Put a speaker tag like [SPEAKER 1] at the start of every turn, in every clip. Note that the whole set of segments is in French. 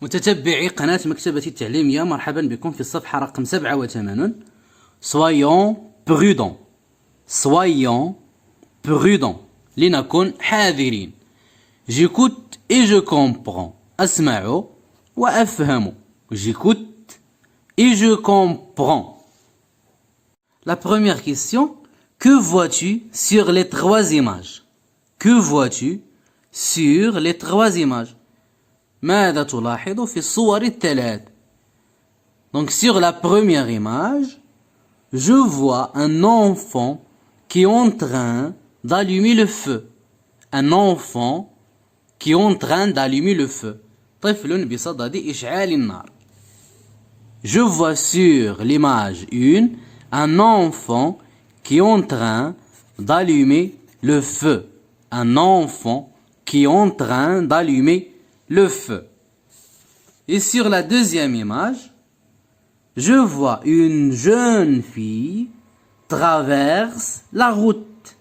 [SPEAKER 1] متتبعي قناة مكتبة التعليمية، مرحبا بكم في الصفحة رقم 87. Soyons prudents. Soyons prudents. لنكن حذرين. J'écoute et je comprends. أسمع وأفهم. J'écoute et je comprends. La première question. Que vois-tu sur les trois images? Que vois-tu sur les trois images? ماذا تلاحظ في الصور الثلاث؟ Donc sur la première image, je vois un enfant qui est en train d'allumer le feu. Un enfant qui est en train d'allumer le feu. طفل بصدد إشعال النار. Je vois sur l'image 1 un enfant qui est en train d'allumer le feu. Un enfant qui est en train d'allumer le feu. Et sur la deuxième image, je vois une jeune fille traverse la route.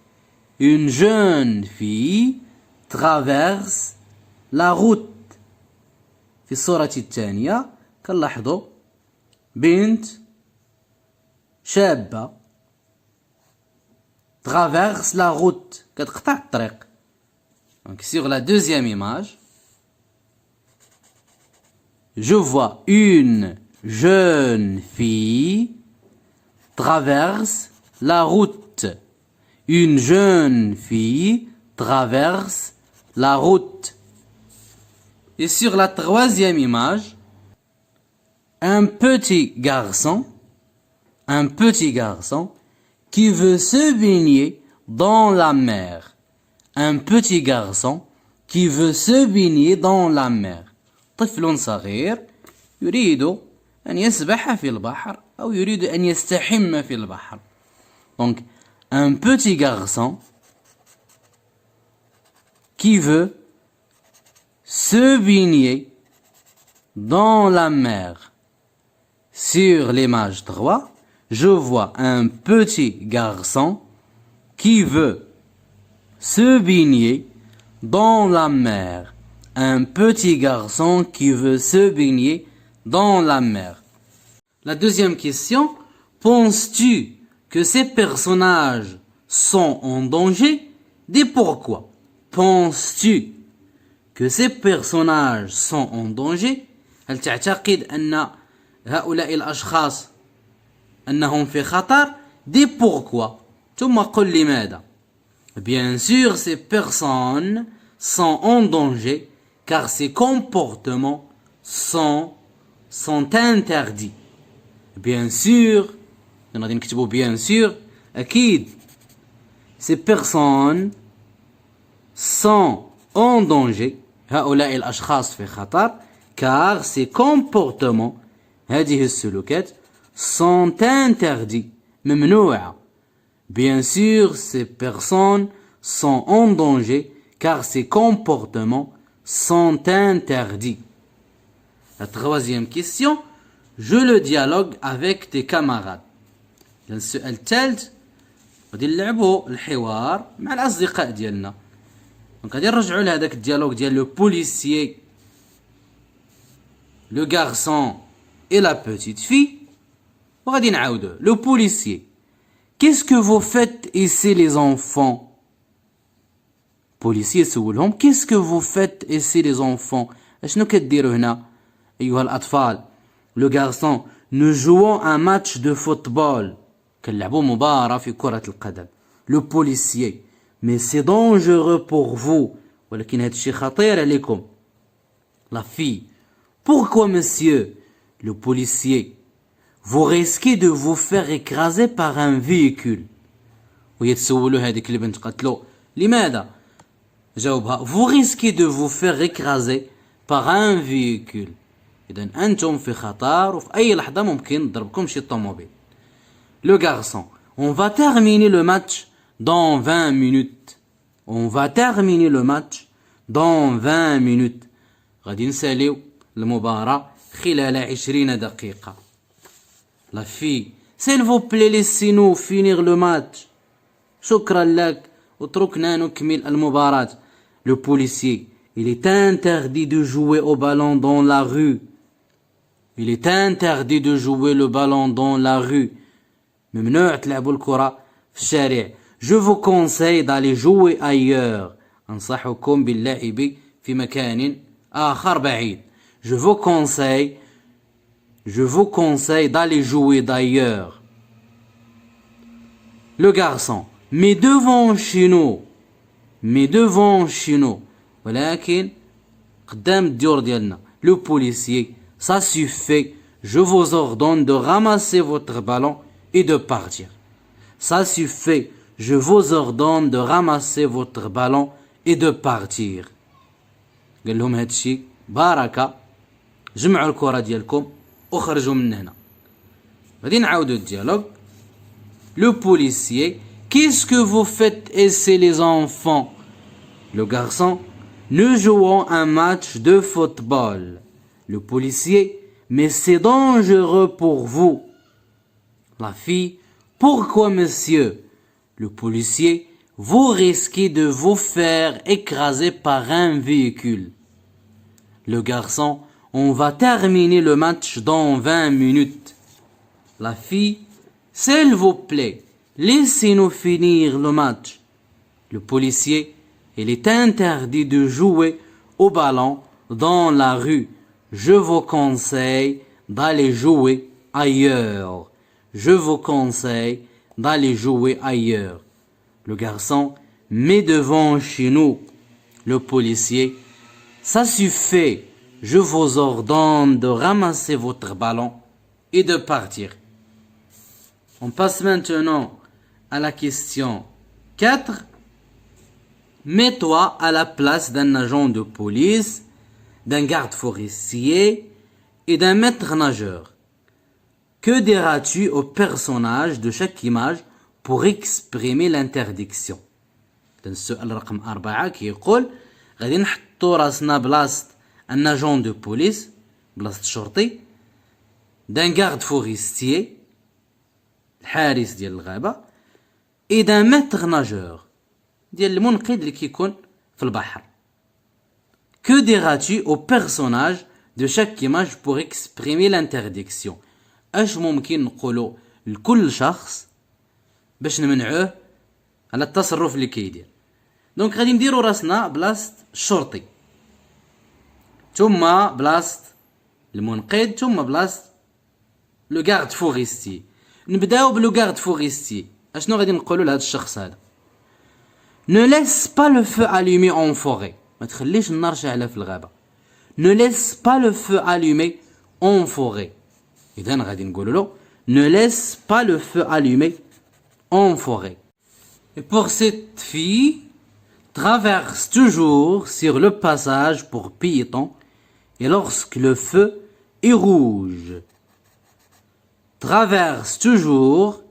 [SPEAKER 1] Une jeune fille traverse la route. في الصورة الثانية كنلاحظوا بنت شابة traverse la route, كتقطع الطريق. Donc sur la deuxième image, je vois une jeune fille traverse la route. Une jeune fille traverse la route. Et sur la troisième image, un petit garçon qui veut se baigner dans la mer. Un petit garçon qui veut se baigner dans la mer. طفل صغير يريد أن يسبح في البحر أو يريد أن يستحم في البحر. Donc, un petit garçon qui veut se baigner dans la mer. Sur l'image 3, je vois un petit garçon qui veut se baigner dans la mer. Un petit garçon qui veut se baigner dans la mer. La deuxième question, penses-tu que ces personnages sont en danger? Dis pourquoi. Penses-tu que ces personnages sont en danger? هل تعتقد أن هؤلاء الأشخاص أنهم في خطر؟ Dis pourquoi. ثم قل لماذا. Bien sûr, ces personnes sont en danger car ces comportements sont interdits. Bien sûr, bien sûr, أكيد. Ces personnes sont en danger. هؤلاء الأشخاص في خطر car ces comportements هذه السلوكات sont interdits. ممنوعة. Bien sûr, ces personnes sont en danger car ces comportements sont interdits. La troisième question, je le dialogue avec tes camarades. السؤال الثالث غادي نلعبوا الحوار مع الأصدقاء ديالنا. دونك غادي نرجعوا لهذاك الديالوج ديال لو بوليسيي لو غارسون et la petite fille وغادي نعاودوه. لو بوليسيي Qu'est-ce que vous faites ici les enfants? بوليسي سولهم Qu'est-ce que vous faites ici les enfants? اشنو كديروا هنا ايها الاطفال؟ لو غارسون nous jouons un match de football. كنلعبوا مباراة في كرة القدم. لو بوليسي mais c'est dangereux pour vous. ولكن هذا الشيء خطير عليكم. La fille pourquoi monsieur? Le policier vous risquez de vous faire écraser par un véhicule. ويتسولوا هذيك البنت قالت له لماذا؟ جاوبها vous risquez de vous faire écraser par un véhicule. إذن أنتم في خطر وفي أي لحظة ممكن تضربكم شي طوموبيل. Le garçon on va terminer le match dans 20 minutes. On va terminer le match dans 20 minutes. غادي نساليو المباراة خلال 20 دقيقة. La fille s'il vous plaît laissez-nous finir le match. شكرا لك اتركنا نكمل المباراة. Le policier Il est interdit de jouer au ballon dans la rue. Il est interdit de jouer le ballon dans la rue. ممنوع تلعبوا الكرة في الشارع. Je vous conseille d'aller jouer ailleurs. أنصحكم باللعب في مكان آخر بعيد. Je vous conseille d'aller jouer d'ailleurs. Le garçon. Mais devant chez nous. ولكن قدام الديور ديالنا. Le policier. Ça suffit. Je vous ordonne de ramasser votre ballon et de partir. Ça suffit. Je vous ordonne de ramasser votre ballon et de partir. قال لهم هادشي بركة. جمعوا الكرة ديالكم وخرجوا من هنا. غادي نعاودوا الديالوغ. Le policier. Qu'est-ce que vous faites ici les enfants? Le garçon. Nous jouons un match de football. Le policier. Mais c'est dangereux pour vous. La fille. Pourquoi monsieur? Le policier. Vous risquez de vous faire écraser par un véhicule. Le garçon. On va terminer le match dans 20 minutes. La fille. S'il vous plaît, laissez-nous finir le match. Le policier. Il est interdit de jouer au ballon dans la rue. Je vous conseille d'aller jouer ailleurs. Je vous conseille d'aller jouer ailleurs. Le garçon. Mais devant chez nous. Le policier. Ça suffit. Je vous ordonne de ramasser votre ballon et de partir. On passe maintenant à la question 4. Mets-toi à la place d'un agent de police, d'un garde forestier et d'un maître nageur. Que diras-tu au personnage de chaque image pour exprimer l'interdiction? السؤال رقم 4 كيقول غادي نحطو راسنا بلاصة un agent de police, بلاصة الشرطي, d'un garde forestier, الحارس ديال الغابة, et d'un maître nageur, ديال المنقذ اللي كيكون في البحر. Que diras-tu au personnage de chaque image pour exprimer l'interdiction? اش ممكن نقولوا لكل شخص باش نمنعوه على التصرف اللي كيدير؟ دونك غادي نديرو راسنا بلاصة الشرطي, ثم بلاصة المنقذ, ثم بلاصة لو غارد فوريستي. نبداو بلو غارد فوريستي. اشنو غادي نقولوا لهذا الشخص هذا؟ Ne laisse pas le feu allumé en forêt. ما تخليش النار شاعلة في الغابة. Ne laisse pas le feu allumé en forêt. إذن غادي نقولوا له Ne laisse pas le feu allumé en forêt. Et pour cette fille, traverse toujours sur le passage pour piétons et lorsque le feu est rouge. Traverse toujours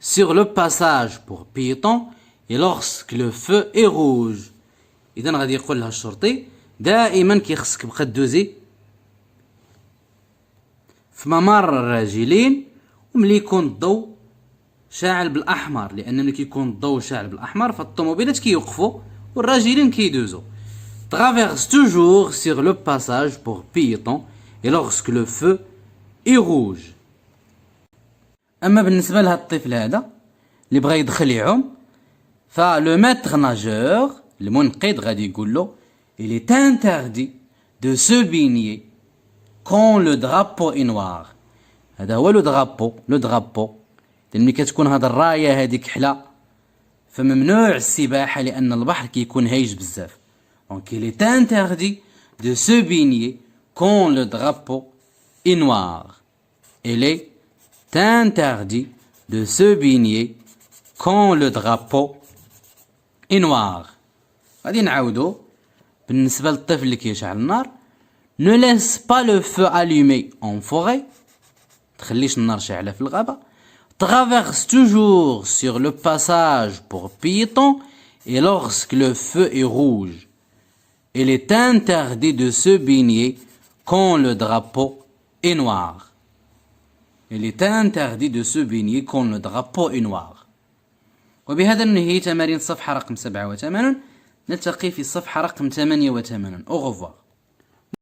[SPEAKER 1] sur le passage pour piétons et lorsque le feu est rouge. إذن غادي يقول لها الشرطي دائما كيخصك تبقى دوزي في ممر الراجلين وملي يكون الضوء شاعل بالاحمر, لان ملي كيكون الضوء شاعل بالاحمر فالطوموبيلات كيوقفوا والراجلين كيدوزوا. Traverse toujours sur le passage pour piétons et lorsque le feu est rouge. اما بالنسبه لهذا الطفل هذا اللي بغى يدخل يعوم, فلو ماتر ناجور المنقذ غادي يقول له il est interdit de se baigner quand le drapeau est noir. هذا هو لو درابو. ملي كتكون هاد الرايه هاديك حلا فممنوع السباحه لان البحر كيكون هايج بزاف. دونك il est interdit de se baigner quand le drapeau est noir. Il est interdit de se baigner quand le drapeau est noir. غادي نعاودو بالنسبه للطفل اللي كيشعل النار. Ne laisse pas le feu allumé en forêt. تخليش النار شاعله في الغابه. Traverse toujours sur le passage pour piétons et lorsque le feu est rouge. Il est interdit de se baigner quand le drapeau est noir. Il est interdit de se baigner quand le drapeau est noir. وبهذا ننهي تمارين الصفحة رقم 87. نلتقي في الصفحة رقم 88. au revoir.